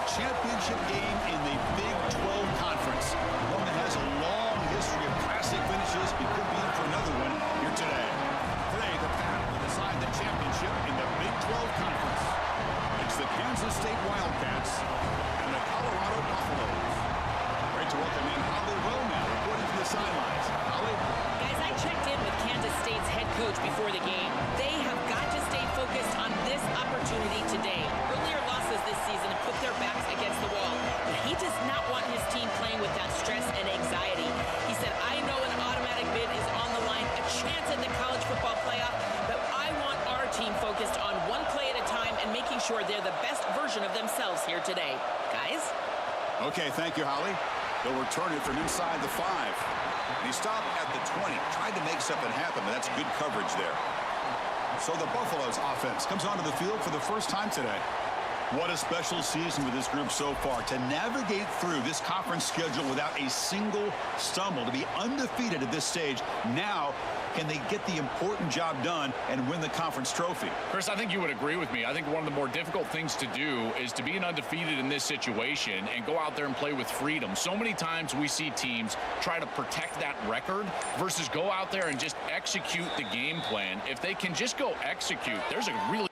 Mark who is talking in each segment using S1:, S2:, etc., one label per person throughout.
S1: a championship game in the Big 12 Conference. One that has a long history of classic finishes. We could be in for another one here today. Today, the battle to decide the championship in the Big 12 Conference. It's the Kansas State Wildcats and the Colorado Buffaloes. Great to welcome in Holly Roman, reporting from the sidelines. Holly?
S2: Guys, I checked in with Kansas State's head coach before the game. They have got to stay focused on this opportunity today. Earlier losses this season have put their backs against the wall. But he does not want his team playing with that stress and anxiety. He said, I know an automatic bid is on the line, a chance at the college football playoff, but I want our team focused on one play at a time and making sure they're the best version of themselves here today. Guys?
S1: Okay, thank you, Holly. They'll return it from inside the 5. And he stopped at the 20, tried to make something happen, but that's good coverage there. So the Buffaloes offense comes onto the field for the first time today. What a special season with this group so far. To navigate through this conference schedule without a single stumble, to be undefeated at this stage. Now, can they get the important job done and win the conference trophy?
S3: Chris, I think you would agree with me. I think one of the more difficult things to do is to be an undefeated in this situation and go out there and play with freedom. So many times we see teams try to protect that record versus go out there and just execute the game plan. If they can just go execute, there's a really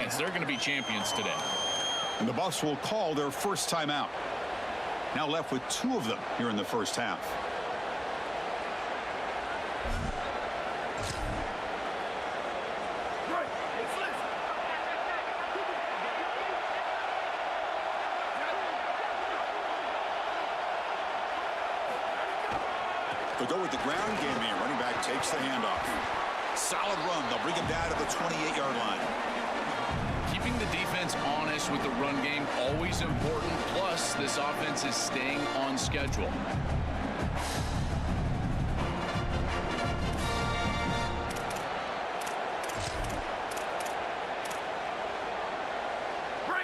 S3: defense. They're going to be champions today.
S1: And the Buffs will call their first timeout. Now left with 2 of them here in the first half. They'll go with the ground game here. Running back takes the handoff. Solid run. They'll bring him down to the 28-yard line.
S3: Keeping the defense honest with the run game, always important. Plus, this offense is staying on schedule.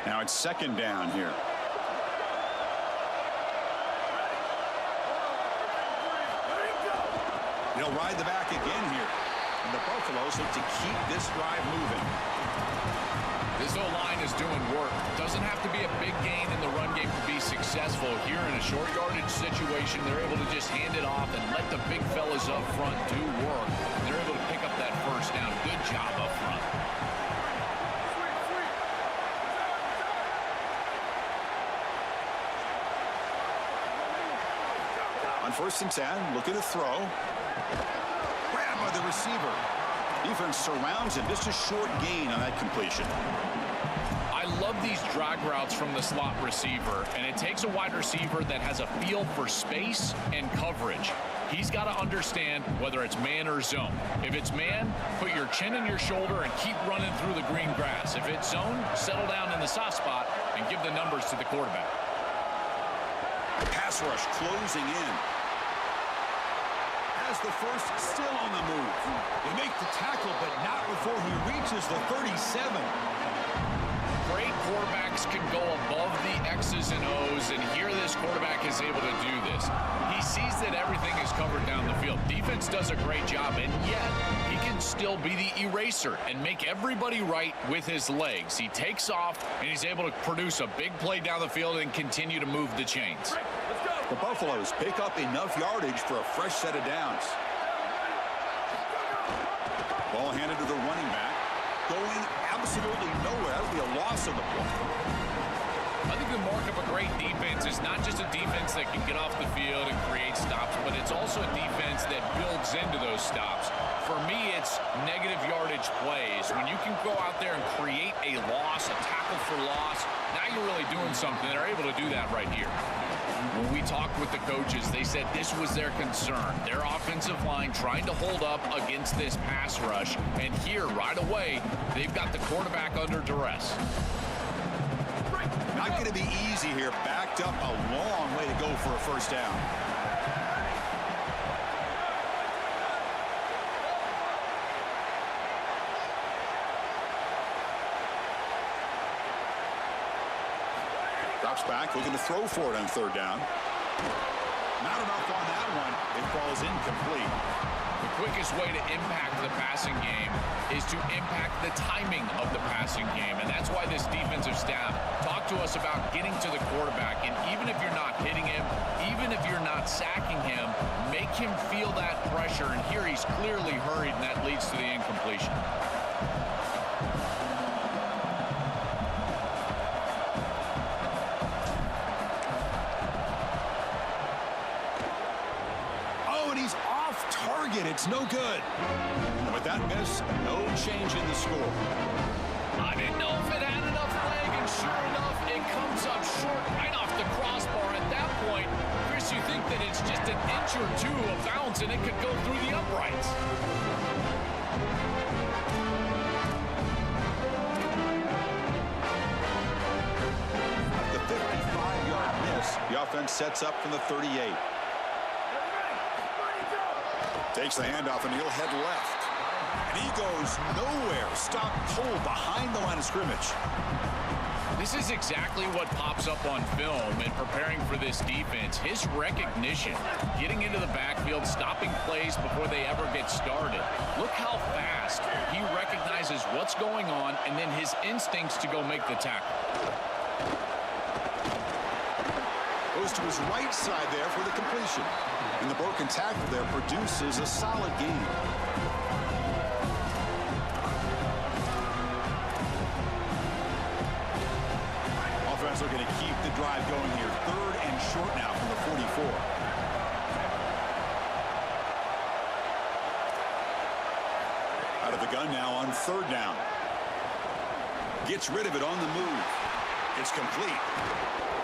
S1: Now it's second down here. They'll ride the back again here. And the Buffaloes look to keep this drive moving.
S3: This O-line is doing work. Doesn't have to be a big gain in the run game to be successful. Here in a short yardage situation, they're able to just hand it off and let the big fellas up front do work. They're able to pick up that first down. Good job up front.
S1: On 1st and 10, looking to throw. Grabbed by the receiver. Defense surrounds him. Just a short gain on that completion.
S3: I love these drag routes from the slot receiver, and it takes a wide receiver that has a feel for space and coverage. He's got to understand whether it's man or zone. If it's man, put your chin in your shoulder and keep running through the green grass. If it's zone, settle down in the soft spot and give the numbers to the quarterback.
S1: Pass rush closing in. Has the first still on the move. They make the tackle, but not before he reaches the 37.
S3: Great quarterbacks can go above the X's and O's, and here this quarterback is able to do this. He sees that everything is covered down the field. Defense does a great job, and yet he can still be the eraser and make everybody right with his legs. He takes off, and he's able to produce a big play down the field and continue to move the chains.
S1: The Buffaloes pick up enough yardage for a fresh set of downs. Ball handed to the running back. Going absolutely nowhere. That would be a loss of the ball.
S3: I think the mark of a great defense is not just a defense that can get off the field and create stops, but it's also a defense that builds into those stops. For me, it's negative yardage plays. When you can go out there and create a loss, a tackle for loss, now you're really doing something. They're able to do that right here. When we talked with the coaches, they said this was their concern. Their offensive line trying to hold up against this pass rush. And here, right away, they've got the quarterback under duress.
S1: Not going to be easy here. Backed up a long way to go for a first down. Drops back, looking to throw for it on 3rd down. Not enough on that one. It falls incomplete.
S3: The quickest way to impact the passing game is to impact the timing of the passing game. And that's why this defensive staff talked to us about getting to the quarterback. And even if you're not hitting him, even if you're not sacking him, make him feel that pressure. And here he's clearly hurried, and that leads to the incompletion.
S1: It's no good. And with that miss, no change in the score.
S3: I didn't know if it had enough leg, and sure enough, it comes up short right off the crossbar. At that point, Chris, you think that it's just an inch or two of bounce, and it could go through the uprights.
S1: At the 55-yard miss, the offense sets up from the 38. Takes the handoff, and he'll head left. And he goes nowhere. Stop cold behind the line of scrimmage.
S3: This is exactly what pops up on film in preparing for this defense. His recognition, getting into the backfield, stopping plays before they ever get started. Look how fast he recognizes what's going on, and then his instincts to go make the tackle.
S1: Goes to his right side there for the completion. And the broken tackle there produces a solid gain. drive going here. 3rd and short now from the 44. Out of the gun now on 3rd down. Gets rid of it on the move. It's complete.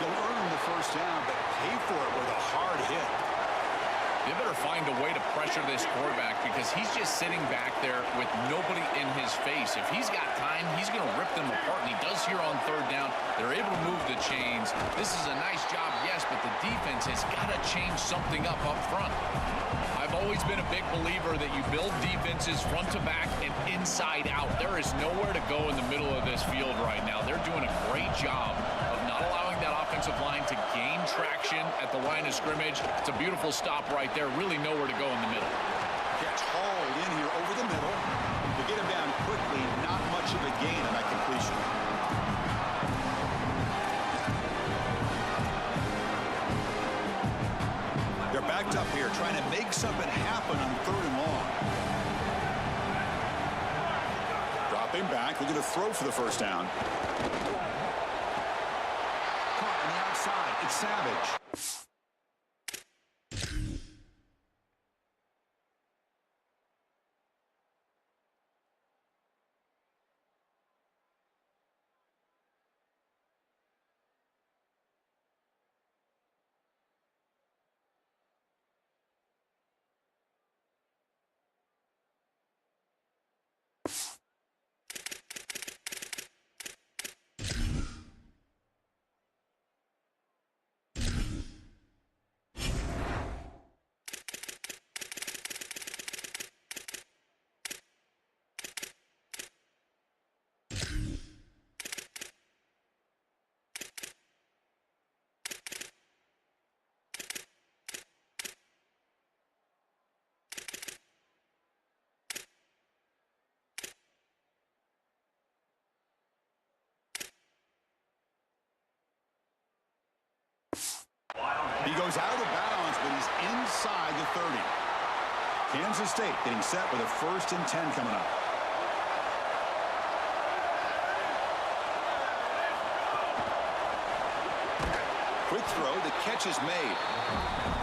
S1: He'll earn the 1st down, but pay for it with a hard hit.
S3: They better find a way to pressure this quarterback because he's just sitting back there with nobody in his face. If he's got time, he's going to rip them apart, and he does here on 3rd down. They're able to move the chains. This is a nice job, yes, but the defense has got to change something up front. I've always been a big believer that you build defenses front to back and inside out. There is nowhere to go in the middle of this field right now. They're doing a great job of not allowing that offensive line to gain traction at the line of scrimmage. It's a beautiful stop right there. Really nowhere to go in the middle.
S1: Catch hauled in here over the middle. To get him down quickly, not much of a gain on that completion. They're backed up here, trying to make something happen on 3rd and long. Dropping back, looking to throw for the 1st down. Caught on the outside, it's Savage. He goes out of bounds, but he's inside the 30. Kansas State getting set with a 1st and 10 coming up. Quick throw, the catch is made.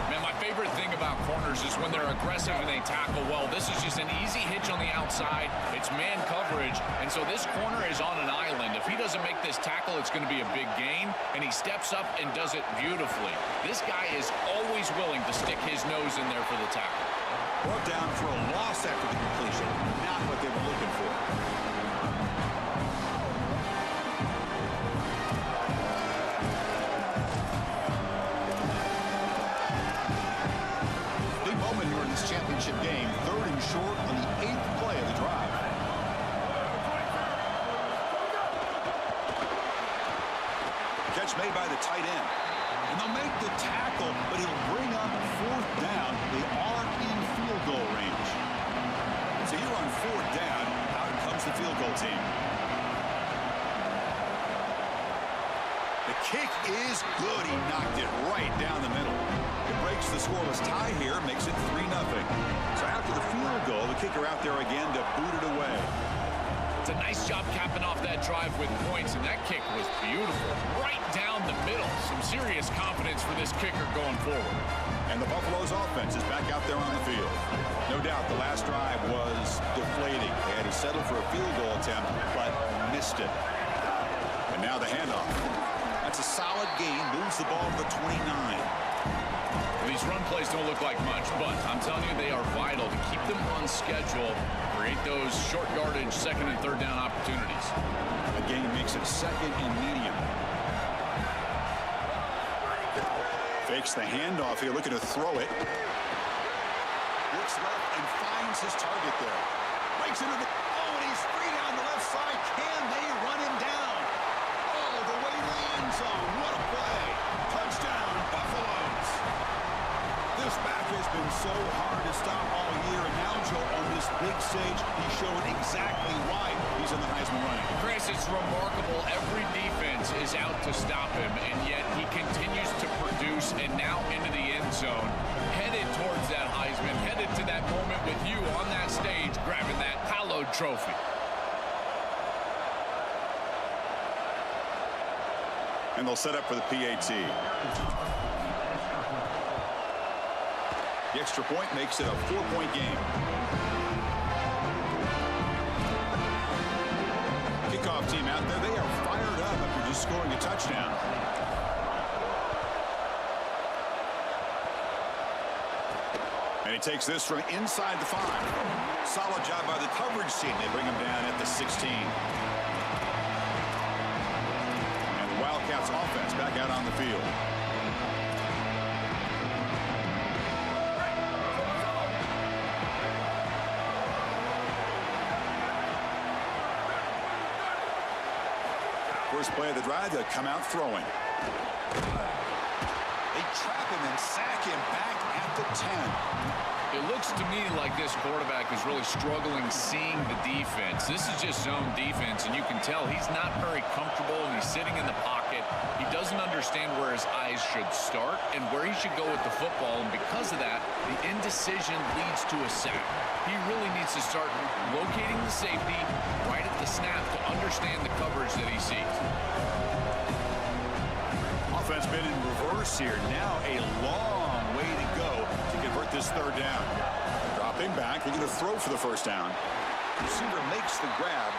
S3: Man, my favorite thing about corners is when they're aggressive and they tackle well. This is just an easy hitch on the outside. It's man coverage, and so this corner is on an island. If he doesn't make this tackle, it's going to be a big gain, and he steps up and does it beautifully. This guy is always willing to stick his nose in there for the tackle.
S1: Brought down for a loss after the completion. Not what they were looking for. Championship game, 3rd and short on the 8th play of the drive. Catch made by the tight end. And they'll make the tackle, but he'll bring up 4th down. They are in field goal range. So here on 4th down, out comes the field goal team. The kick is good. He knocked it right down the middle. It breaks the scoreless tie here, makes it 3-0. So after the field goal, the kicker out there again to boot it away.
S3: It's a nice job capping off that drive with points, and that kick was beautiful. Right down the middle. Some serious confidence for this kicker going forward.
S1: And the Buffalo's offense is back out there on the field. No doubt the last drive was deflating. They had to settle for a field goal attempt, but missed it. And now the handoff. That's a solid gain, moves the ball to the 29.
S3: These run plays don't look like much, but I'm telling you, they are vital to keep them on schedule, create those short yardage 2nd and 3rd down opportunities.
S1: The gain makes it 2nd and medium. Fakes the handoff here, looking to throw it. Looks left and finds his target there. Breaks into the... Oh, and he's free down the left side. Can they run him down? All the way to the end zone. What a play. Touchdown, Buffaloes. This back has been so hard to stop all year, and now, Joe, on this big stage, he's showing exactly why he's in the Heisman running.
S3: Chris, it's remarkable. Every defense is out to stop him, and yet he continues to produce, and now into the end zone, headed towards that Heisman, headed to that moment with you on that stage, grabbing that hallowed trophy.
S1: And they'll set up for the PAT. The extra point makes it a 4-point game. Kickoff team out there, they are fired up after just scoring a touchdown. And he takes this from inside the 5. Solid job by the coverage team. They bring him down at the 16. And the Wildcats offense back out on the field. First play of the drive, they'll come out throwing. They trap him and sack him back at the 10.
S3: It looks to me like this quarterback is really struggling seeing the defense. This is just zone defense, and you can tell he's not very comfortable, and he's sitting in the pocket. He doesn't understand where his eyes should start and where he should go with the football, and because of that, the indecision leads to a sack. He really needs to start locating the safety right at the snap to understand the coverage that he sees.
S1: Offense been in reverse here. Now a long way to go to convert this third down. Dropping back, looking to throw for the first down. Receiver makes the grab.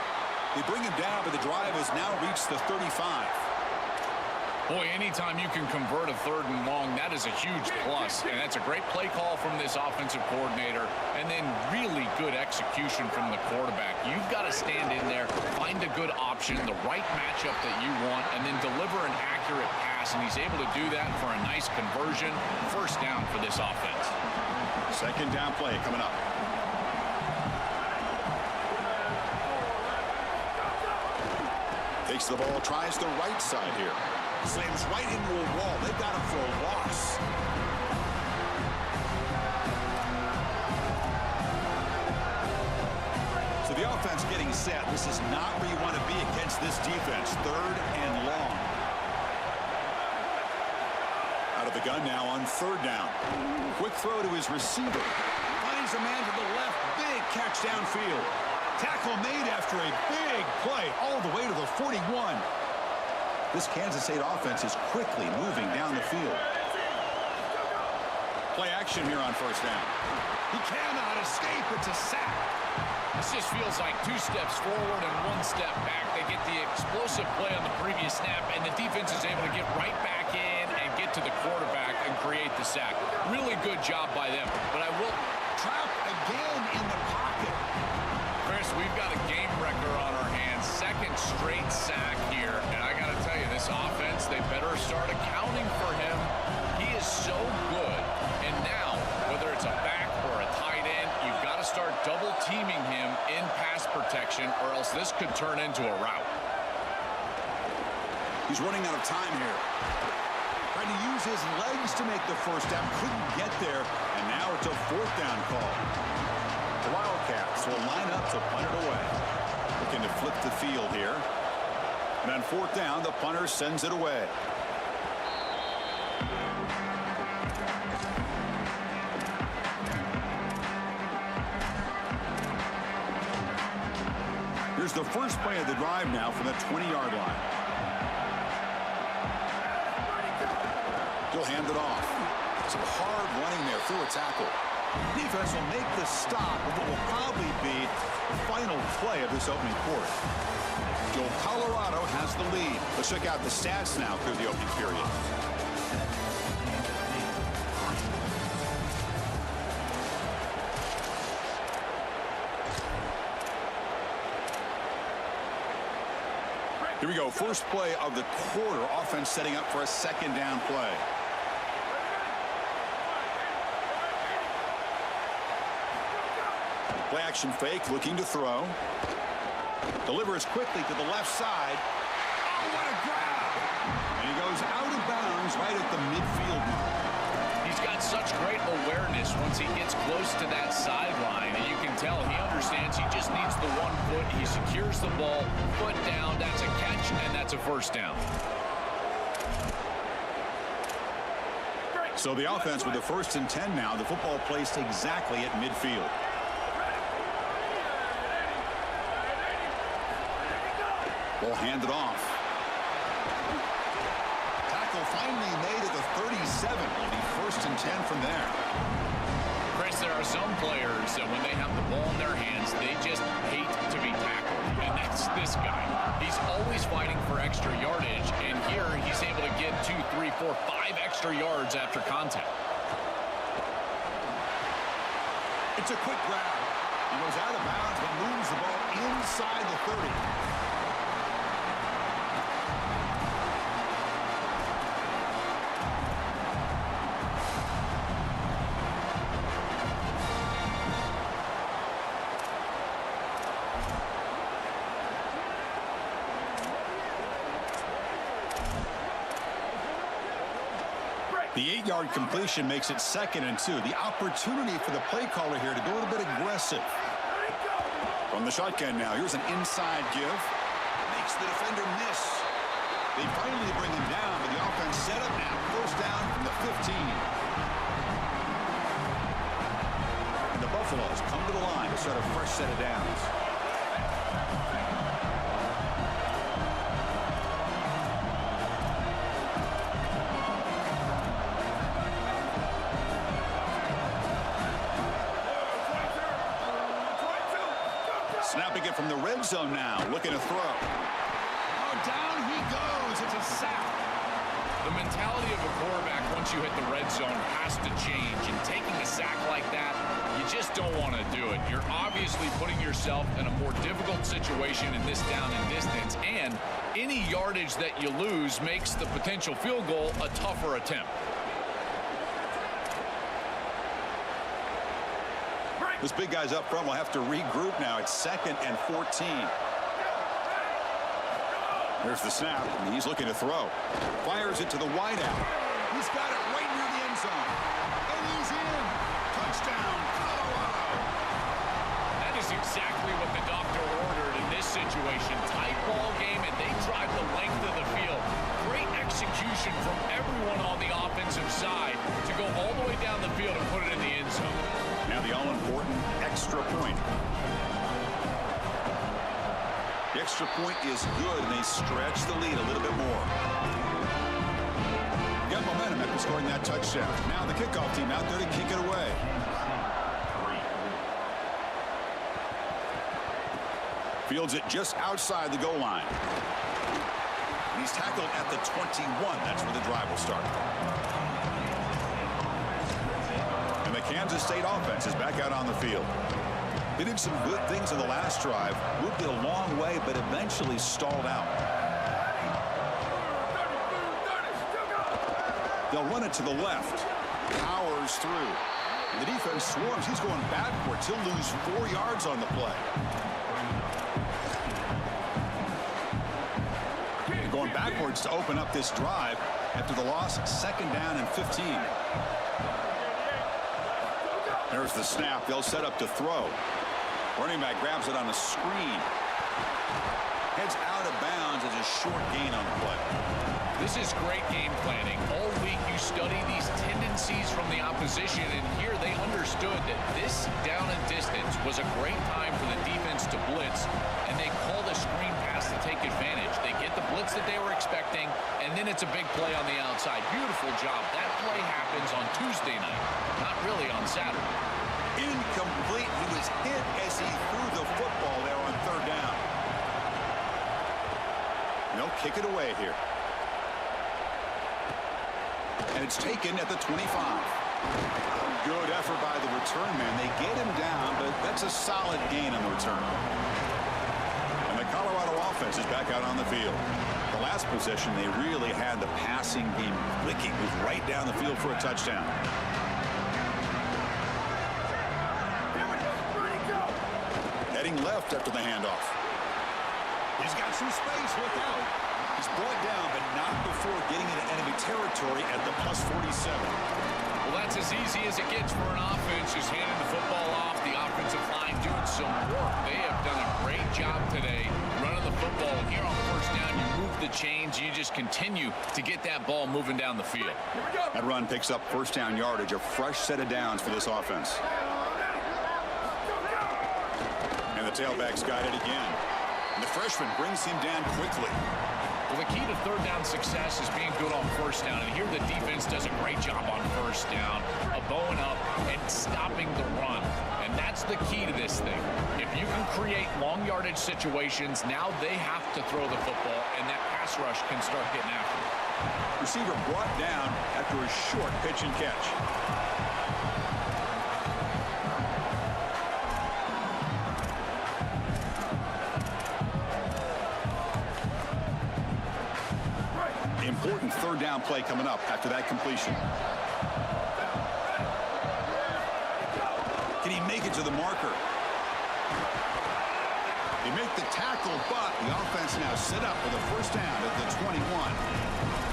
S1: They bring him down, but the drive has now reached the 35.
S3: Boy, anytime you can convert a third and long, that is a huge plus. And that's a great play call from this offensive coordinator. And then really good execution from the quarterback. You've got to stand in there, find a good option, the right matchup that you want, and then deliver an accurate pass. And he's able to do that for a nice conversion. First down for this offense.
S1: Second down play coming up. Takes the ball, tries the right side here. Slams right into a wall. They've got him for a loss. So the offense getting set. This is not where you want to be against this defense. Third and long. Out of the gun now on third down. Quick throw to his receiver. Finds a man to the left. Big catch downfield. Tackle made after a big play all the way to the 41. This Kansas State offense is quickly moving down the field. Play action here on first down. He cannot escape. It's a sack.
S3: This just feels like 2 steps forward and 1 step back. They get the explosive play on the previous snap, and the defense is able to get right back in and get to the quarterback and create the sack. Really good job by them. But I will
S1: trap again in the pocket.
S3: Chris, we've got a game wrecker on our hands. Second straight sack here. And I got to tell you, this offense, they better start accounting for him. He is so good. And now, whether it's a back or a tight end, you've got to start double teaming him in pass protection, or else this could turn into a rout.
S1: He's running out of time here. Trying to use his legs to make the first down. Couldn't get there. And now it's a fourth down call. The Wildcats will line up to punt it away. Looking to flip the field here. And on fourth down, the punter sends it away. Here's the first play of the drive now from the 20-yard line. He'll hand it off. Some hard running there through a tackle. Defense will make the stop of what will probably be the final play of this opening quarter. Joel Colorado has the lead. Let's check out the stats now through the opening period. Here we go. First play of the quarter. Offense setting up for a second down play. Play action fake, looking to throw. Delivers quickly to the left side. Oh, what a grab! And he goes out of bounds right at the midfield mark.
S3: He's got such great awareness once he gets close to that sideline, and you can tell he understands he just needs the 1 foot. He secures the ball, foot down. That's a catch, and that's a first down.
S1: So the offense with the 1st and 10 now. The football placed exactly at midfield. Ball handed off. finally made it to 37. It'll be 1st and 10 from there.
S3: Chris, there are some players that when they have the ball in their hands, they just hate to be tackled. And that's this guy. He's always fighting for extra yardage, and here he's able to get 2, 3, 4, 5 extra yards after contact.
S1: It's a quick grab. He goes out of bounds but moves the ball inside the 30. The 8-yard completion makes it 2nd and 2. The opportunity for the play caller here to go a little bit aggressive. From the shotgun now, here's an inside give. Makes the defender miss. They finally bring him down, but the offense set up now. 1st down from the 15. And the Buffaloes come to the line to start a fresh set of downs. Snapping it from the red zone now, looking to throw. Oh, down he goes. It's a sack.
S3: The mentality of a quarterback once you hit the red zone has to change, and taking a sack like that, you just don't want to do it. You're obviously putting yourself in a more difficult situation in this down and distance, and any yardage that you lose makes the potential field goal a tougher attempt.
S1: This big guy's up front will have to regroup now. It's 2nd and 14. There's the snap, and he's looking to throw. Fires it to the wideout. He's got it right near the end zone. And he's in. Touchdown, Colorado.
S3: That is exactly what the doctor ordered in this situation. Tight ball game, and they drive the length of the field. Great execution from everyone on the offensive side to go all the way down the field and put it in the end zone.
S1: Now the all-important extra point. The extra point is good, and they stretch the lead a little bit more. Got momentum after scoring that touchdown. Now the kickoff team out there to kick it away. Fields it just outside the goal line. And he's tackled at the 21. That's where the drive will start. And the Kansas State offense is back out on the field. They did some good things in the last drive. Moved it a long way, but eventually stalled out. They'll run it to the left. Powers through. And the defense swarms. He's going backwards. He'll lose 4 yards on the play. They're going backwards to open up this drive after the loss. 2nd down and 15. There's the snap. They'll set up to throw. Running back grabs it on a screen. Heads out of bounds as a short gain on the play.
S3: This is great game planning. All week you study these tendencies from the opposition, and here they understood that this down and distance was a great time for the defense to blitz, and they called a screen pass to take advantage. They get the blitz that they were expecting, and then it's a big play on the outside. Beautiful job. That play happens on Tuesday night, not really on Saturday.
S1: Incomplete. He was hit as he threw the football there on 3rd down. And they'll kick it away here. And it's taken at the 25. Good effort by the return man. They get him down, but that's a solid gain on the return. And the Colorado offense is back out on the field. The last possession, they really had the passing game clicking. It was right down the field for a touchdown. Heading left after the handoff. He's got some space. Look out. He's brought down, but not before getting into enemy territory at the +47.
S3: Well, that's as easy as it gets for an offense, just handing the football off. The offensive line doing some work. They have done a great job today running the football. And here on 1st down, you move the chains. You just continue to get that ball moving down the field.
S1: That run picks up 1st down yardage, a fresh set of downs for this offense. And the tailback's got it again. And the freshman brings him down quickly.
S3: Well, the key to third down success is being good on first down. And here the defense does a great job on first down of bowing up and stopping the run. And that's the key to this thing. If you can create long yardage situations, now they have to throw the football, and that pass rush can start getting after it.
S1: Receiver brought down after a short pitch and catch. Important third down play coming up after that completion. Can he make it to the marker? He make the tackle, but the offense now set up with a first down at the 21.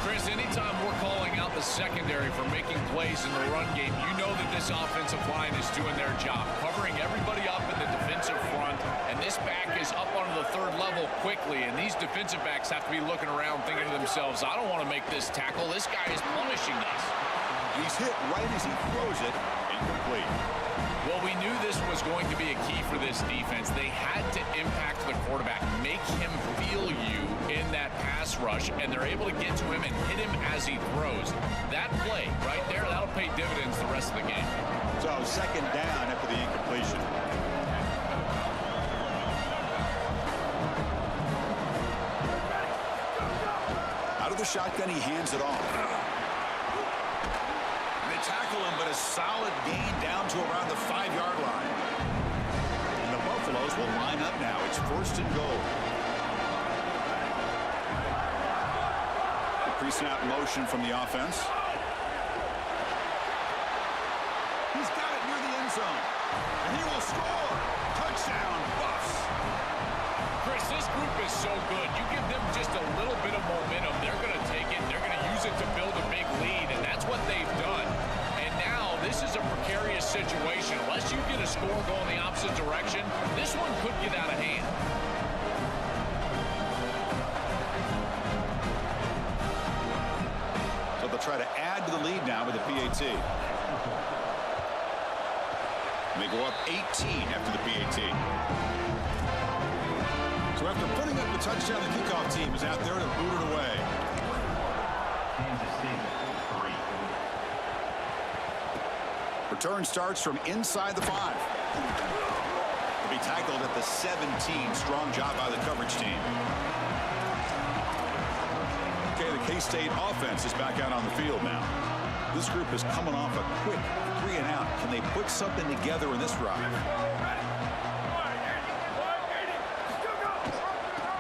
S3: Chris, anytime we're calling out the secondary for making plays in the run game, you know that this offensive line is doing their job, covering everybody up in the defensive front, and this back is up onto the third level quickly, and these defensive backs have to be looking around thinking to themselves, I don't want to make this tackle. This guy is punishing us.
S1: He's hit right as he throws it, incomplete.
S3: Well, we knew this was going to be a key for this defense. They had to impact the quarterback, make him feel you in that pass rush, and they're able to get to him and hit him as he throws. That play right there, that'll pay dividends the rest of the game.
S1: So second down after the incompletion. Out of the shotgun, he hands it off. Tackle him, but a solid gain down to around the 5-yard line. And the Buffaloes will line up now. It's first and goal. The pre-snap motion from the offense. He's got it near the end zone. And he will score. Touchdown, Buffs.
S3: Chris, this group is so good. You give them just a little bit of momentum, they're going to take it. They're going to use it to build a big lead, and that's what they've done. This is a precarious situation. Unless you get a score going the opposite direction, this one could get out of hand.
S1: So they'll try to add to the lead now with the PAT. They go up 18 after the PAT. So after putting up the touchdown, the kickoff team is out there to boot it away. Return starts from inside the 5. To be tackled at the 17. Strong job by the coverage team. Okay, the K-State offense is back out on the field now. This group is coming off a quick 3 and out. Can they put something together in this drive?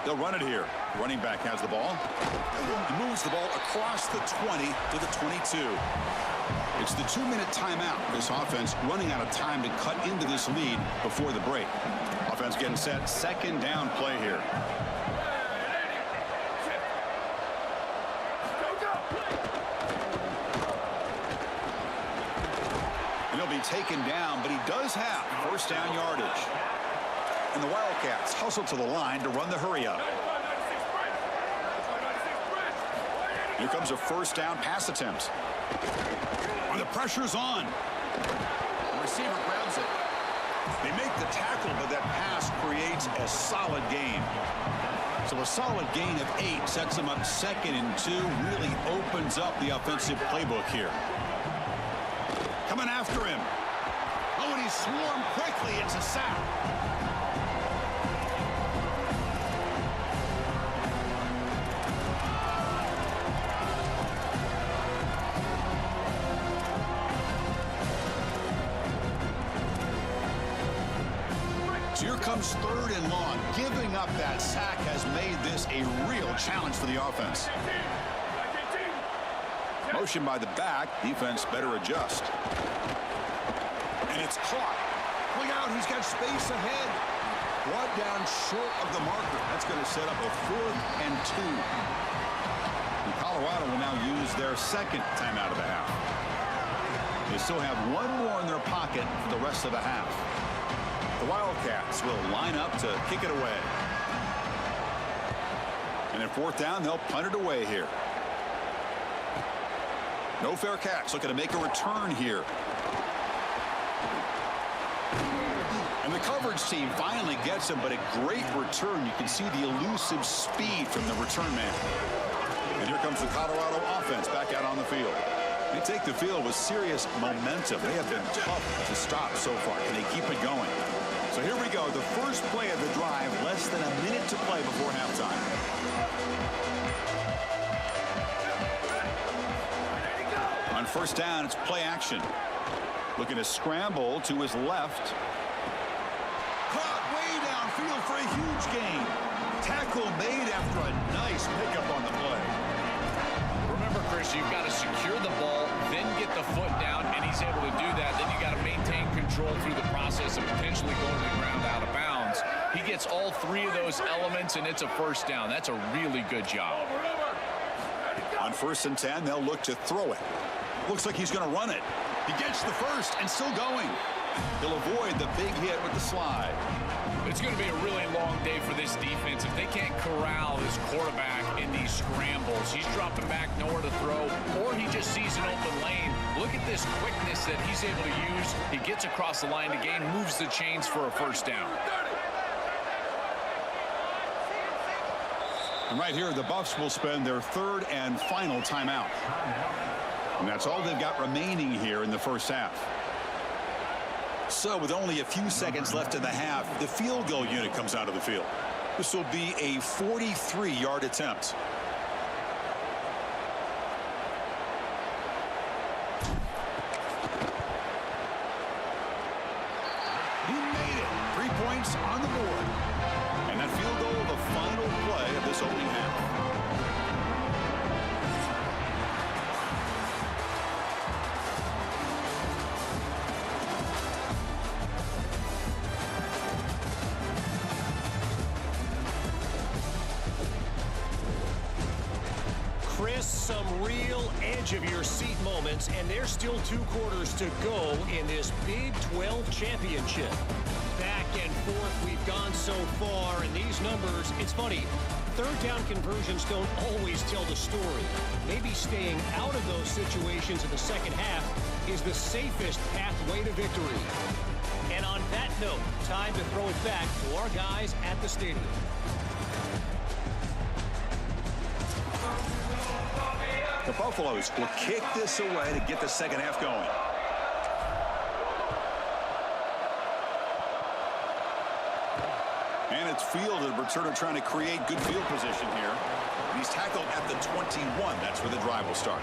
S1: They'll run it here. Running back has the ball. He moves the ball across the 20 to the 22. It's the 2-minute timeout. This offense running out of time to cut into this lead before the break. Offense getting set. Second down play here. And he'll be taken down, but he does have first down yardage. And the Wildcats hustle to the line to run the hurry up. Here comes a first down pass attempt. And the pressure's on. The receiver grabs it. They make the tackle, but that pass creates a solid gain. So a solid gain of 8 sets them up second and 2. Really opens up the offensive playbook here. Coming after him. Oh, and he's swarmed quickly. It's a sack. Here comes third and long. Giving up that sack has made this a real challenge for the offense. Motion by the back. Defense better adjust. And it's caught. Look out, he's got space ahead. Brought down short of the marker. That's going to set up a 4th and 2. And Colorado will now use their second timeout of the half. They still have one more in their pocket for the rest of the half. The Wildcats will line up to kick it away. And in 4th down, they'll punt it away here. No fair catch. Looking to make a return here. And the coverage team finally gets him, but a great return. You can see the elusive speed from the return man. And here comes the Colorado offense back out on the field. They take the field with serious momentum. They have been tough to stop so far. Can they keep it going? So here we go. The first play of the drive, less than a minute to play before halftime. On first down, it's play action. Looking to scramble to his left. Caught way downfield for a huge gain. Tackle made after a nice pickup on the play.
S3: Remember, Chris, you've got to secure the ball, then get the foot down, and he's able to do that. Then you got to maintain control through the process of potentially going to the ground out of bounds. He gets all three of those elements, and it's a first down. That's a really good job.
S1: On 1st and 10, they'll look to throw it. Looks like he's going to run it. He gets the first and still going. He'll avoid the big hit with the slide.
S3: It's going to be a really long day for this defense. If they can't corral this quarterback in these scrambles, he's dropping back, nowhere to throw, or he just sees an open lane. Look at this quickness that he's able to use. He gets across the line to gain, moves the chains for a first down.
S1: And right here, the Buffs will spend their third and final timeout. And that's all they've got remaining here in the first half. So with only a few seconds left in the half, the field goal unit comes out of the field. This will be a 43-yard attempt. He made it. 3 points on the board. And that field goal, the final play of this opening half.
S4: Chris, some real edge-of-your-seat moments, and there's still 2 quarters to go in this Big 12 championship. Back and forth we've gone so far, and these numbers, it's funny, third down conversions don't always tell the story. Maybe staying out of those situations in the second half is the safest pathway to victory. And on that note, time to throw it back to our guys at the stadium.
S1: The Buffaloes will kick this away to get the second half going. And it's fielded. Returner trying to create good field position here. And he's tackled at the 21. That's where the drive will start.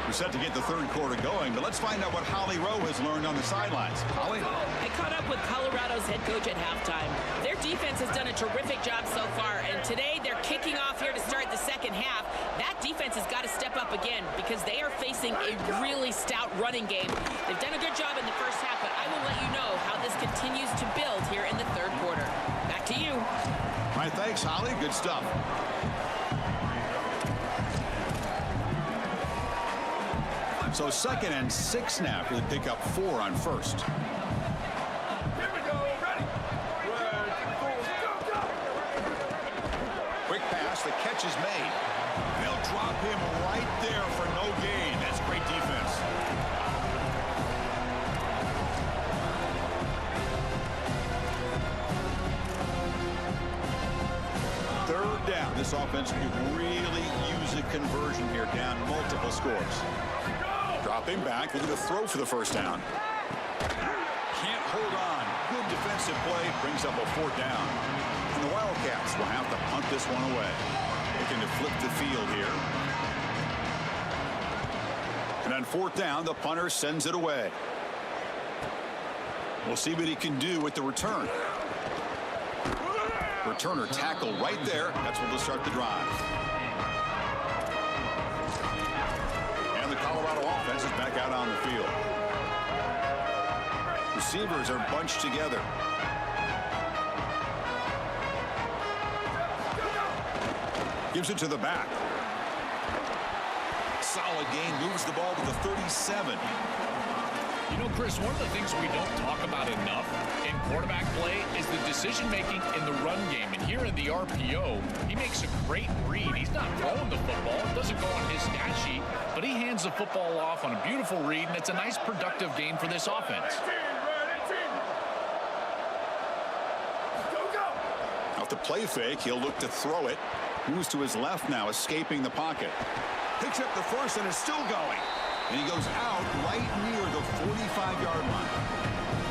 S1: We're set to get the third quarter going, but let's find out what Holly Rowe has learned on the sidelines. Holly?
S2: I caught up with Colorado's head coach at halftime. Their defense has done a terrific job so far, and today they're kicking off here to start the second half. That defense has got to step up again because they are facing a really stout running game. They've done a good job in the first half, but I will let you know how this continues to build here in the third quarter. Back to you.
S1: All right, thanks, Holly. Good stuff. So 2nd and 6 now for the pickup 4 on first.
S5: Here we go. Ready.
S1: Quick pass. The catch is made. They'll drop him right there for no gain. That's great defense. Third down. This offense could really use a conversion here, down multiple scores. Dropping back, looking to throw for the first down. Can't hold on. Good defensive play, brings up a 4th down. And the Wildcats will have to punt this one away. Looking to flip the field here. And on 4th down, the punter sends it away. We'll see what he can do with the return. Returner tackle right there. That's what will start the drive. And the Colorado offense is back out on the field. Receivers are bunched together. Gives it to the back. Solid gain, moves the ball to the 37.
S3: You know, Chris, one of the things we don't talk about enough in quarterback play is the decision-making in the run game. And here in the RPO, he makes a great read. He's not throwing the football. It doesn't go on his stat sheet, but he hands the football off on a beautiful read, and it's a nice, productive game for this offense.
S1: the play fake. He'll look to throw it. Moves to his left now, escaping the pocket. Picks up the first and is still going. And he goes out right near the 45-yard line.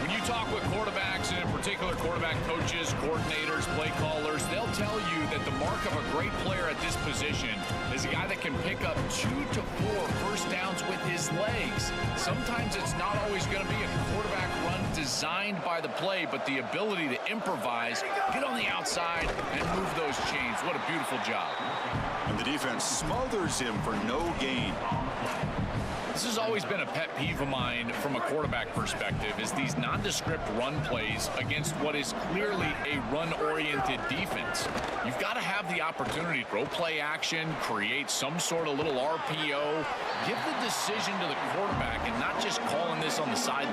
S3: When you talk with quarterbacks, and in particular quarterback coaches, coordinators, play callers, they'll tell you that the mark of a great player at this position is a guy that can pick up 2 to 4 first downs with his legs. Sometimes it's not always going to be a quarterback run designed by the play, but the ability to improvise, get on the outside, and move those chains. What a beautiful job.
S1: And the defense smothers him for no gain.
S3: This has always been a pet peeve of mine from a quarterback perspective, is these nondescript run plays against what is clearly a run-oriented defense. You've got to have the opportunity to throw play action, create some sort of little RPO, give the decision to the quarterback and not just calling this on the sideline.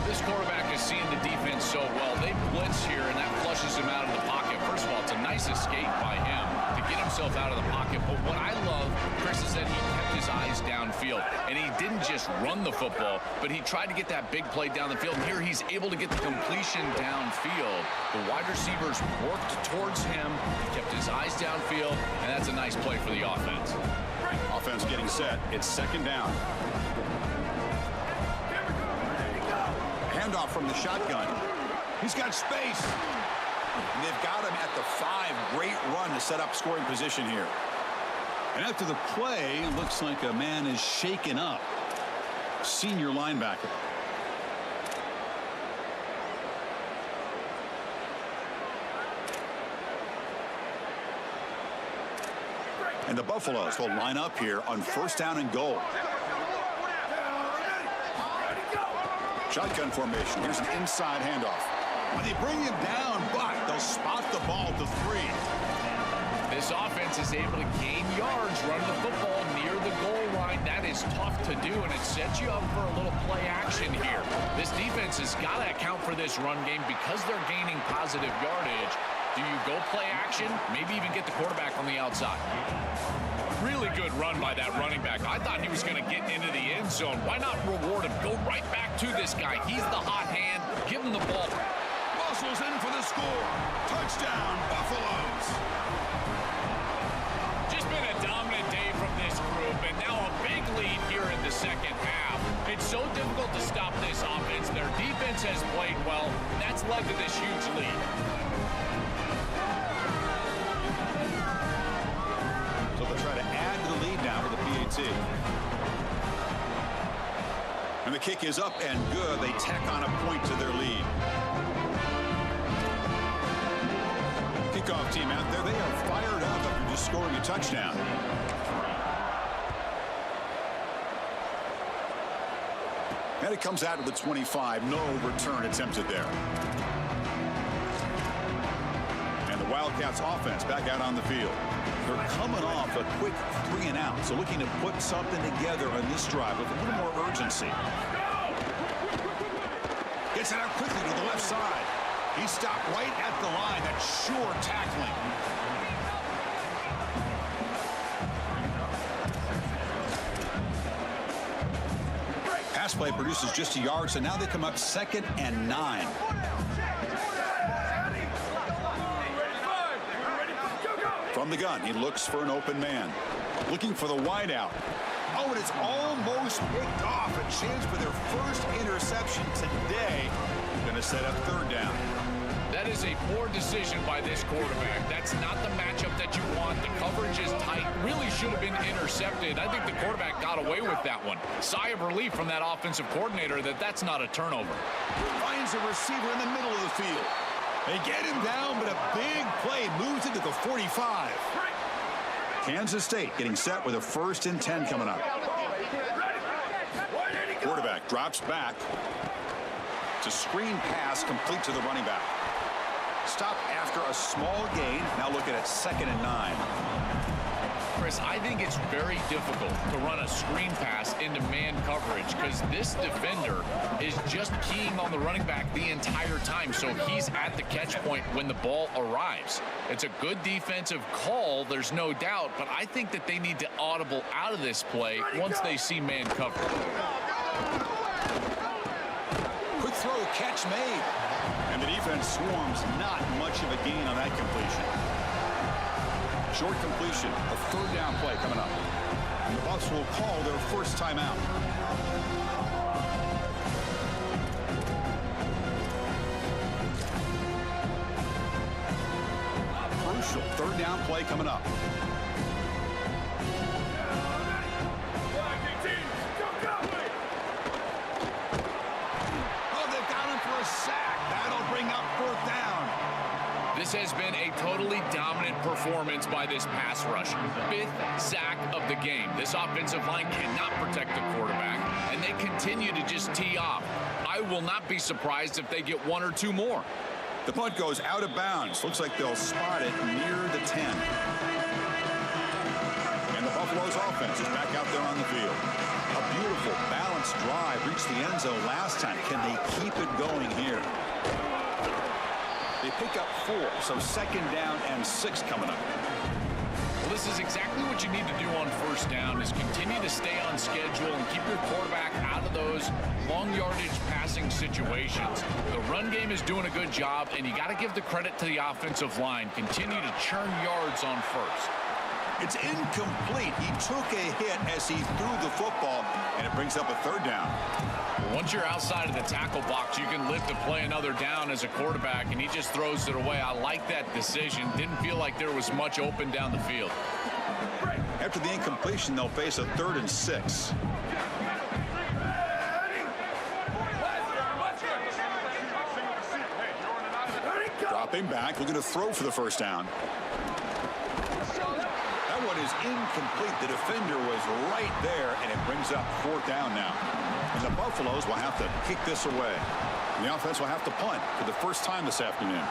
S3: This quarterback is seeing the defense so well. They blitz here, and that flushes him out of the pocket. First of all, it's a nice escape by him to get himself out of the pocket. But what I love, Chris, is that he kept his eyes downfield. And he didn't just run the football, but he tried to get that big play down the field. And here he's able to get the completion downfield. The wide receivers worked towards him. He kept his eyes downfield, and that's a nice play for the offense.
S1: Offense getting set. It's second down. Handoff from the shotgun. He's got space. And they've got him at the 5. Great run to set up scoring position here. And after the play, looks like a man is shaken up. Senior linebacker. And the Buffaloes will line up here on first down and goal. Shotgun formation. Here's an inside handoff. And they bring him down, but they'll spot the ball to 3.
S3: This offense is able to gain yards, run the football near the goal line. That is tough to do, and it sets you up for a little play action here. This defense has got to account for this run game because they're gaining positive yardage. Do you go play action? Maybe even get the quarterback on the outside. Really good run by that running back. I thought he was going to get into the end zone. Why not reward him? Go right back to this guy. He's the hot hand. Give him the ball.
S1: Muscles in for the score. Touchdown, Buffaloes.
S3: Just been a dominant day from this group, and now a big lead here in the second half. It's so difficult to stop this offense. Their defense has played well. That's led to this huge lead.
S1: So they'll try to add to the lead now with the PAT. And the kick is up and good. They tack on a point to their lead. Kickoff team out there. They are fired up after just scoring a touchdown. And it comes out to the 25. No return attempted there. And the Wildcats offense back out on the field. They're coming off a quick 3 and out, so looking to put something together on this drive with a little more urgency. Gets it out quickly to the left side. He stopped right at the line. That's sure tackling. Pass play produces just a yard, so now they come up 2nd and 9. From the gun, he looks for an open man. Looking for the wideout. Oh, and it's almost picked off. A chance for their first interception today. Going to set up 3rd down.
S3: That is a poor decision by this quarterback. That's not the matchup that you want. The coverage is tight. Really should have been intercepted. I think the quarterback got away with that one. Sigh of relief from that offensive coordinator that that's not a turnover.
S1: Finds a receiver in the middle of the field. They get him down, but a big play moves into the 45. Kansas State getting set with a 1st and 10 coming up. Quarterback drops back. It's a screen pass complete to the running back. Stop after a small gain. Now looking at 2nd and 9.
S3: Chris, I think it's very difficult to run a screen pass into man coverage because this defender is just keying on the running back the entire time, so he's at the catch point when the ball arrives. It's a good defensive call, there's no doubt, but I think that they need to audible out of this play once they see man coverage.
S1: Quick throw, catch made. And the defense swarms, not much of a gain on that completion. Short completion, a third down play coming up. And the Bucs will call their first timeout. Crucial third down play coming up. Oh, they've got him for a sack. That'll bring up fourth down.
S3: This has been a totally dominant performance by this pass rush. 5th sack of the game. This offensive line cannot protect the quarterback, and they continue to just tee off. I will not be surprised if they get 1 or 2 more.
S1: The punt goes out of bounds. Looks like they'll spot it near the 10. And the Buffalo's offense is back out there on the field. A beautiful, balanced drive reached the end zone last time. Can they keep it going here? They pick up 4, so second down and 6 coming up.
S3: Well, this is exactly what you need to do on first down, is continue to stay on schedule and keep your quarterback out of those long yardage passing situations. The run game is doing a good job, and you got to give the credit to the offensive line. Continue to churn yards on first.
S1: It's incomplete. He took a hit as he threw the football, and it brings up a third down.
S3: Once you're outside of the tackle box, you can live to play another down as a quarterback, and he just throws it away. I like that decision. Didn't feel like there was much open down the field.
S1: After the incompletion, they'll face a 3rd and 6. Dropping back, looking to throw for the first down. That one is incomplete. The defender was right there, and it brings up 4th down now. And the Buffaloes will have to kick this away. And the offense will have to punt for the first time this afternoon.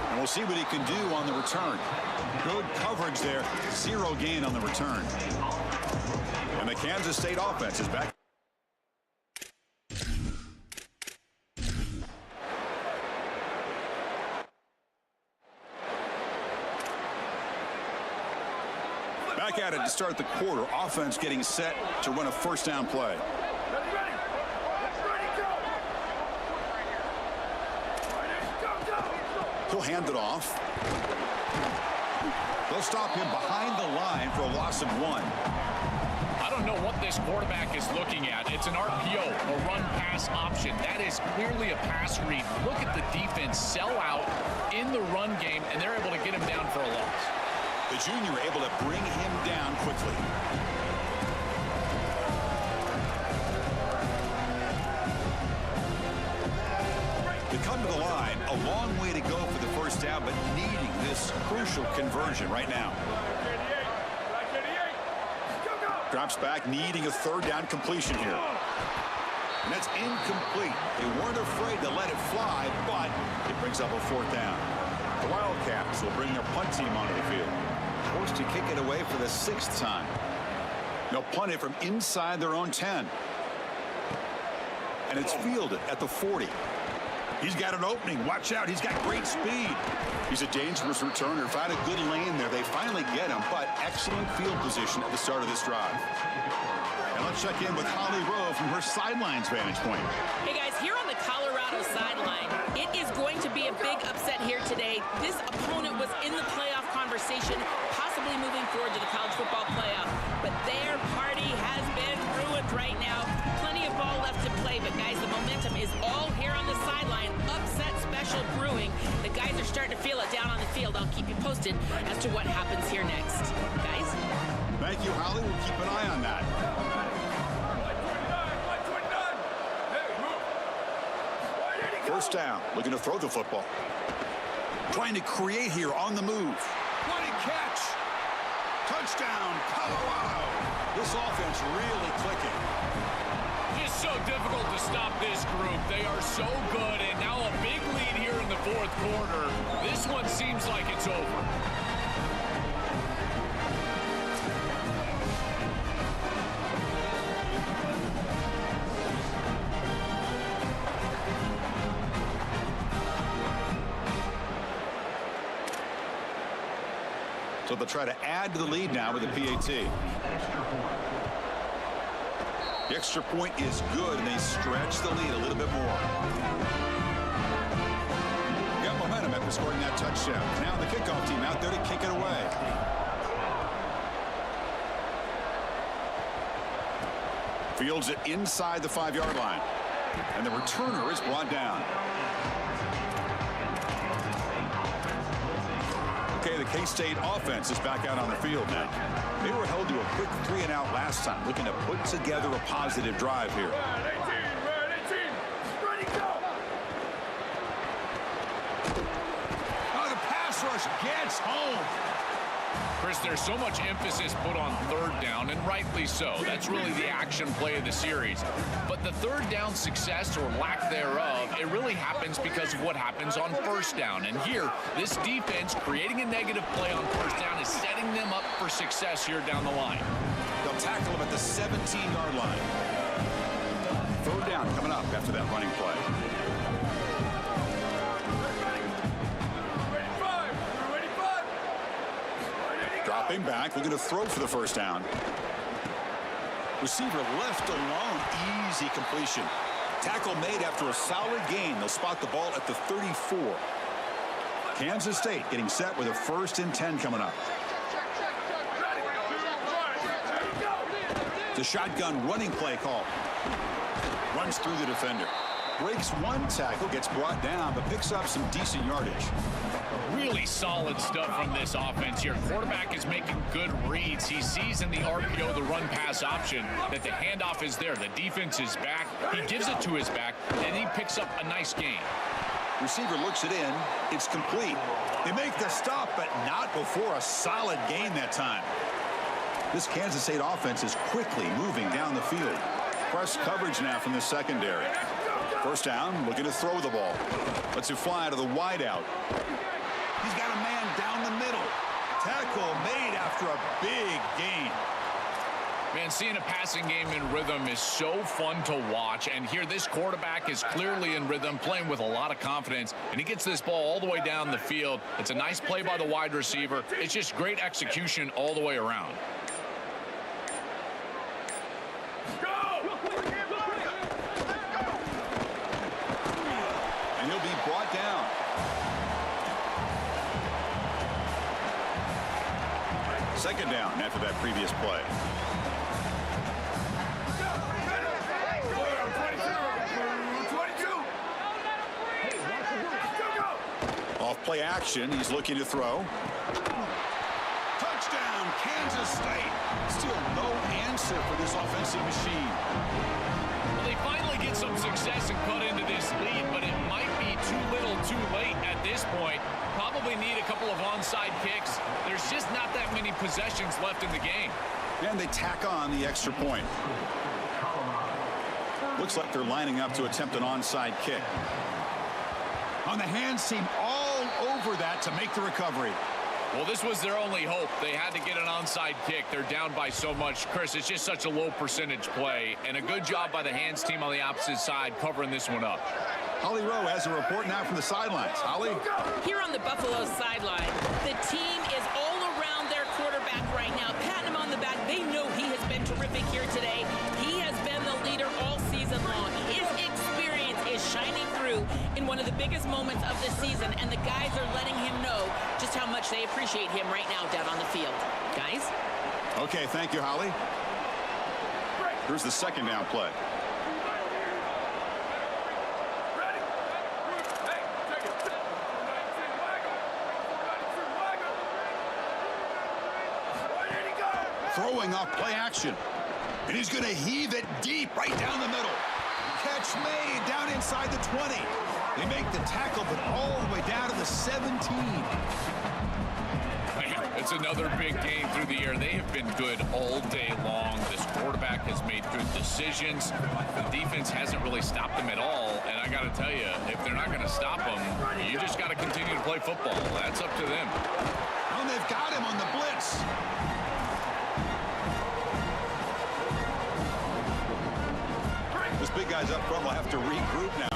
S1: And we'll see what he can do on the return. Good coverage there. 0 gain on the return. And the Kansas State offense is back. Back at it to start the quarter. Offense getting set to run a first down play. He'll hand it off. They'll stop him behind the line for a loss of 1.
S3: I don't know what this quarterback is looking at. It's an RPO, a run-pass option. That is clearly a pass read. Look at the defense sell out in the run game, and they're able to get him down for a loss.
S1: The junior able to bring him down quickly. They come to the line, a long way to go for the first down, but needing this crucial conversion right now. Drops back, needing a 3rd down completion here. And that's incomplete. They weren't afraid to let it fly, but it brings up a 4th down. The Wildcats will bring their punt team onto the field. Forced to kick it away for the 6th time. They'll punt it from inside their own 10. And it's fielded at the 40. He's got an opening. Watch out. He's got great speed. He's a dangerous returner. Found a good lane there. They finally get him, but excellent field position at the start of this drive. And let's check in with Holly Rowe from her sidelines vantage point.
S2: Hey guys, here on the Colorado sideline, it is going to be a big upset here today. This opponent was in the playoff conversation, possibly moving forward to the college football playoff, but their party has been ruined right now. Plenty of ball left to play, but guys, the momentum is all here on the sideline. Upset special brewing. The guys are starting to feel it down on the field. I'll keep you posted as to what happens here next. Guys?
S1: Thank you, Holly. We'll keep an eye on that. First down, looking to throw the football. Trying to create here on the move. What a catch! Touchdown, Colorado! This offense really clicking.
S3: It's so difficult to stop this group. They are so good, and now a big lead here in the 4th quarter. This one seems like it's over.
S1: So they'll try to add to the lead now with the PAT. The extra point is good, and they stretch the lead a little bit more. Got momentum after scoring that touchdown. Now the kickoff team out there to kick it away. Fields it inside the 5-yard line. And the returner is brought down. Okay, the K-State offense is back out on the field now. They were held to a quick 3-and-out last time, looking to put together a positive drive here. Oh, the pass rush gets home.
S3: Chris, there's so much emphasis put on third down, and rightly so. That's really the action play of the series. But the third down success or lack thereof, it really happens because of what happens on first down. And here, this defense creating a negative play on first down is setting them up for success here down the line.
S1: They'll tackle him at the 17-yard line. Third down coming up after that running play. Dropping back, looking to throw for the first down. Receiver left alone, easy completion. Tackle made after a solid gain. They'll spot the ball at the 34. Kansas State getting set with a 1st and 10 coming up. The shotgun running play call. Runs through the defender. Breaks one tackle, gets brought down, but picks up some decent yardage.
S3: Really solid stuff from this offense here. Quarterback is making good reads. He sees in the RPO, the run-pass option, that the handoff is there. The defense is back. He gives it to his back, and he picks up a nice gain.
S1: Receiver looks it in. It's complete. They make the stop, but not before a solid gain that time. This Kansas State offense is quickly moving down the field. Press coverage now from the secondary. First down, looking to throw the ball. Lets it fly to the wideout. He's got a man down the middle. Tackle made after a big gain.
S3: Man, seeing a passing game in rhythm is so fun to watch. And here, this quarterback is clearly in rhythm, playing with a lot of confidence. And he gets this ball all the way down the field. It's a nice play by the wide receiver. It's just great execution all the way around.
S1: And he'll be brought down. Second down after that previous play. Off play action, he's looking to throw. Touchdown, Kansas State. Still no answer for this offensive machine.
S3: Well, they finally get some success and cut into this lead, but it might be too little too late at this point. Probably need a couple of onside kicks. There's just not that many possessions left in the game.
S1: And they tack on the extra point. Looks like they're lining up to attempt an onside kick. On the hands team, all over that to make the recovery.
S3: Well, this was their only hope. They had to get an onside kick. They're down by so much. Chris, it's just such a low percentage play. And a good job by the hands team on the opposite side covering this one up.
S1: Holly Rowe has a report now from the sidelines. Holly?
S2: Here on the Buffalo sideline, the team is all around their quarterback right now, patting him on the back. They know he has been terrific here today. He has been the leader all season long. His experience is shining through in one of the biggest moments of the season, and the guys are letting him know just how much they appreciate him right now down on the field. Guys?
S1: Okay, thank you, Holly. Here's the second down play. Throwing off play action. And he's going to heave it deep right down the middle. Catch made down inside the 20. They make the tackle, but all the way down to the 17.
S3: It's another big game through the air. They have been good all day long. This quarterback has made good decisions. The defense hasn't really stopped them at all. And I got to tell you, if they're not going to stop them, you just got to continue to play football. That's up to them.
S1: And they've got him on the blitz. This big guy's up front will have to regroup now.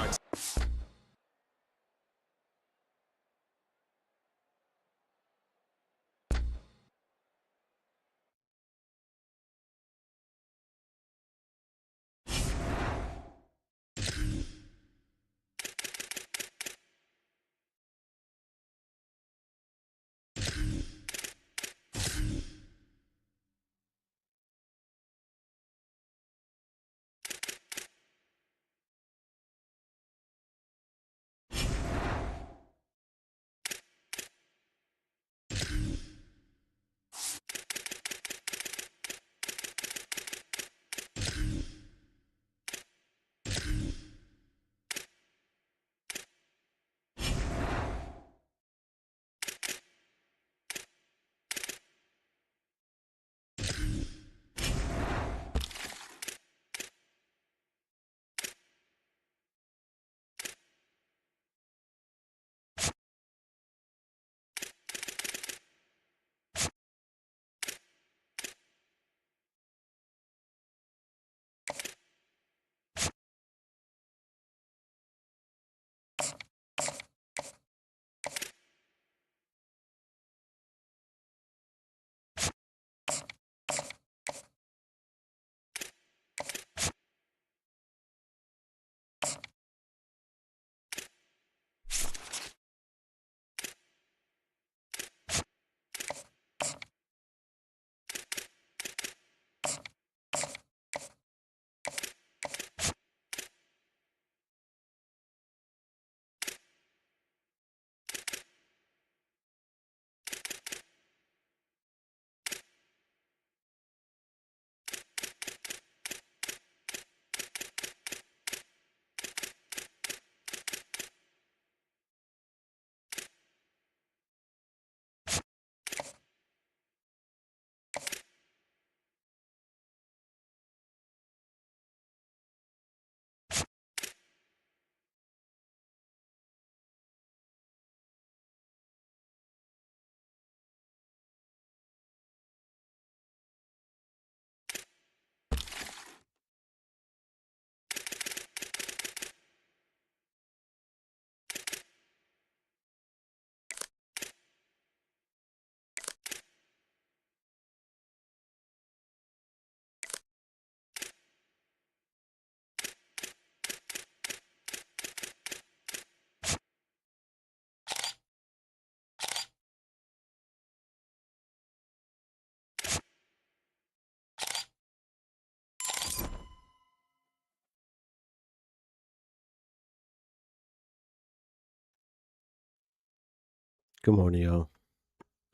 S6: Good morning, y'all.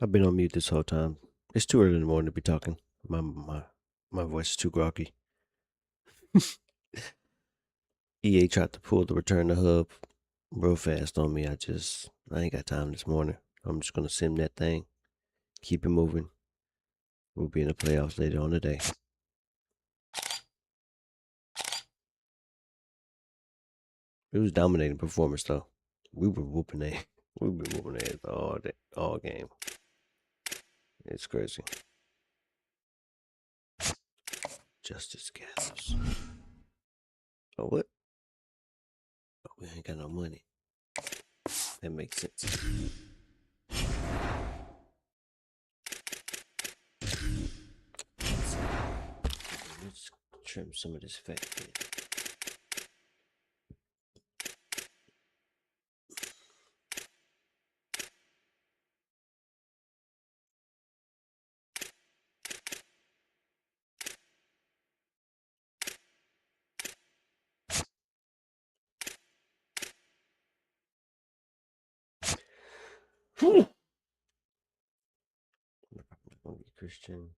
S6: I've been on mute this whole time. It's too early in the morning to be talking. My voice is too groggy. EA tried to pull the return to hub real fast on me. I ain't got time this morning. I'm just gonna sim that thing, keep it moving. We'll be in the playoffs later on today. It was dominating performance though. We were whooping their ass all game. It's crazy. Justice gathers. Oh, what? Oh, we ain't got no money. That makes sense. Let's trim some of this fat here. Christian.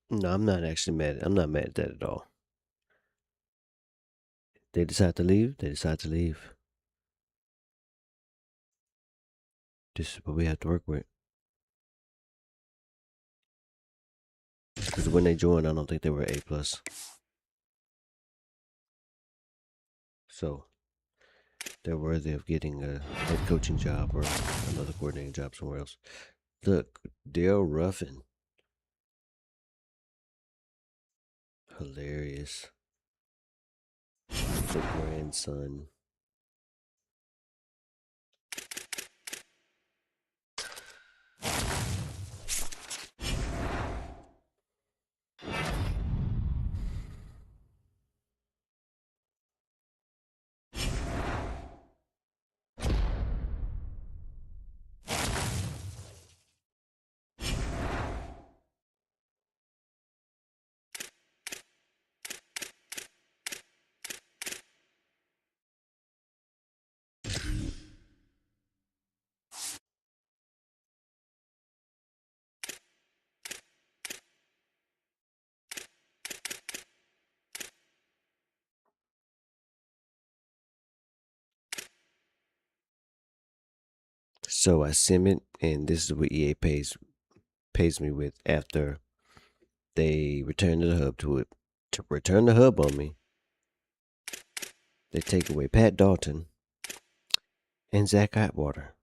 S6: No, I'm not actually mad. I'm not mad at that at all. They decide to leave. They decide to leave. This is what we have to work with. Because when they joined, I don't think they were A+. So they're worthy of getting a head coaching job or another coordinating job somewhere else. Look, Dale Ruffin. Hilarious. The grandson. So I sim it, and this is what EA pays me with after they return to the hub to return the hub on me. They take away Pat Dalton and Zach Atwater.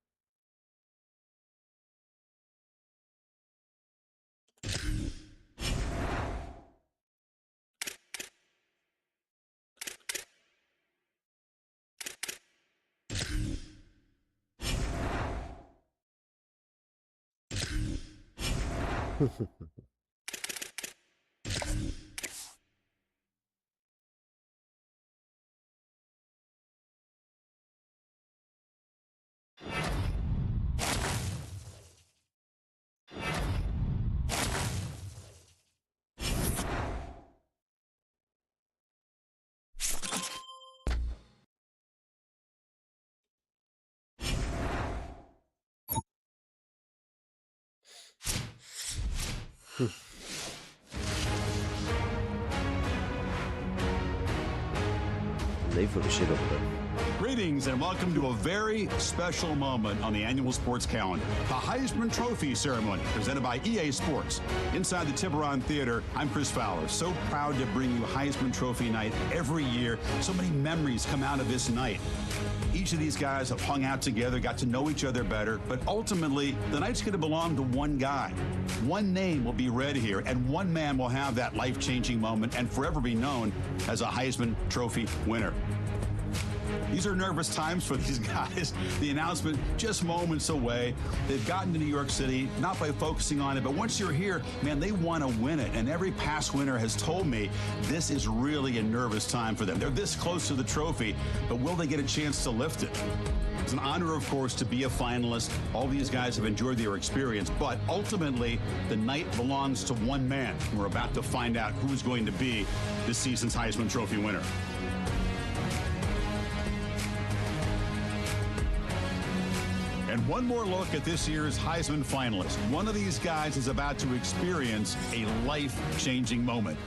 S6: They full of shit over there.
S1: Greetings and welcome to a very special moment on the annual sports calendar. The Heisman Trophy ceremony presented by EA Sports. Inside the Tiburon Theater, I'm Chris Fowler. So proud to bring you Heisman Trophy night every year. So many memories come out of this night. Each of these guys have hung out together, got to know each other better, but ultimately, the night's going to belong to one guy. One name will be read here, and one man will have that life-changing moment and forever be known as a Heisman Trophy winner. These are nervous times for these guys. The announcement just moments away. They've gotten to New York City, not by focusing on it, but once you're here, man, they want to win it. And every past winner has told me this is really a nervous time for them. They're this close to the trophy, but will they get a chance to lift it? It's an honor, of course, to be a finalist. All these guys have enjoyed their experience, but ultimately, the night belongs to one man. We're about to find out who's going to be this season's Heisman Trophy winner. And one more look at this year's Heisman finalist. One of these guys is about to experience a life-changing moment.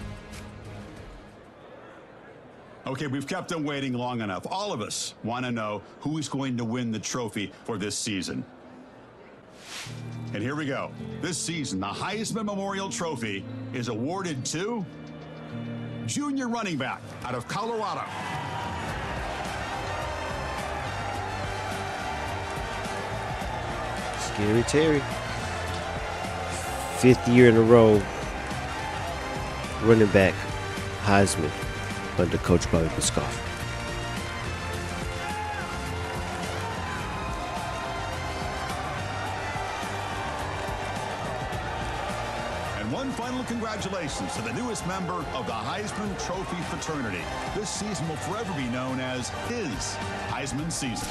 S1: Okay, we've kept them waiting long enough. All of us want to know who is going to win the trophy for this season. And here we go. This season, the Heisman Memorial Trophy is awarded to junior running back out of Colorado.
S6: Scary Terry. 5th year in a row, running back Heisman under Coach Bobby Biscoff.
S1: And one final congratulations to the newest member of the Heisman Trophy fraternity. This season will forever be known as his Heisman season.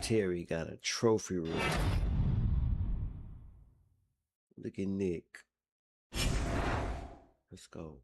S6: Terry got a trophy room. Look at Nick. Let's go.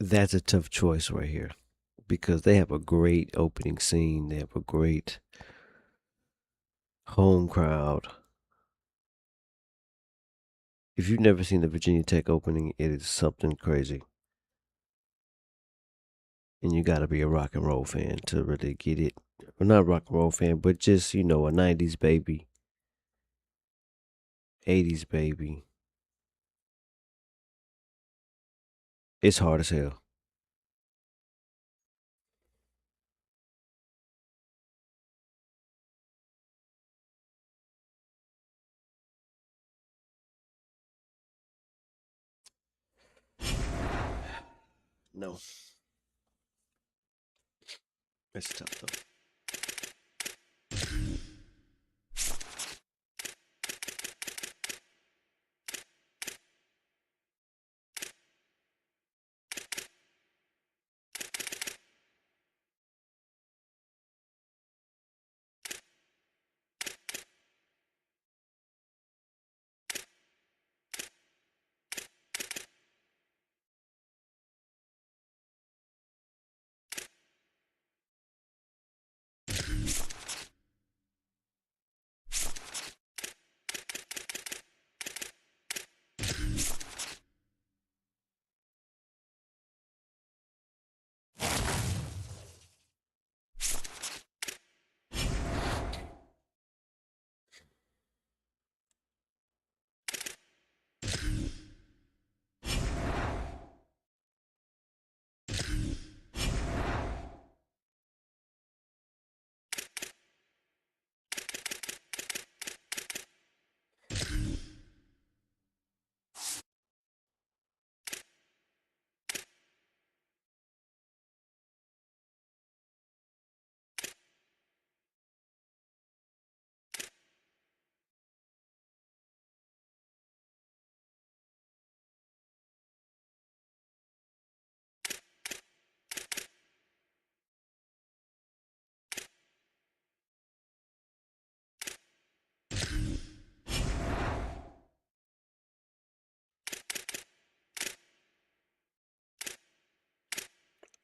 S6: That's a tough choice right here because they have a great opening scene. They have a great home crowd. If you've never seen the Virginia Tech opening, it is something crazy. And you got to be a rock and roll fan to really get it. Well, not a rock and roll fan, but just, a 90s baby, 80s baby. It's hard as hell. No. It's tough, though.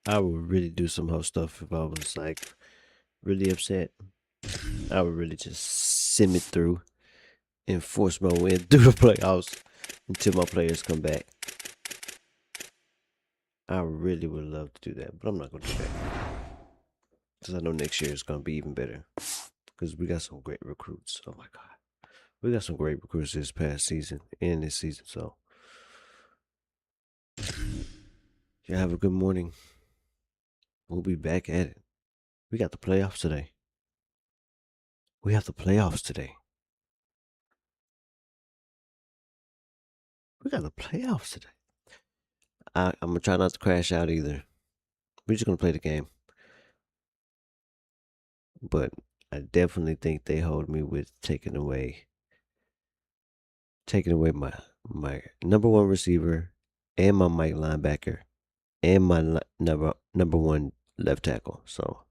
S6: I would really do some whole stuff if I was like really upset. I would really just sim it through and force my way through the playoffs until my players come back. I really would love to do that, but I'm not going to do that. Because I know next year is going to be even better. Because we got some great recruits. Oh my God. We got some great recruits this past season and this season. So, y'all have a good morning. We'll be back at it. We got the playoffs today. We have the playoffs today. We got the playoffs today. I'm going to try not to crash out either. We're just going to play the game. But I definitely think they hold me with taking away my number one receiver and my Mike linebacker and my number one left tackle. So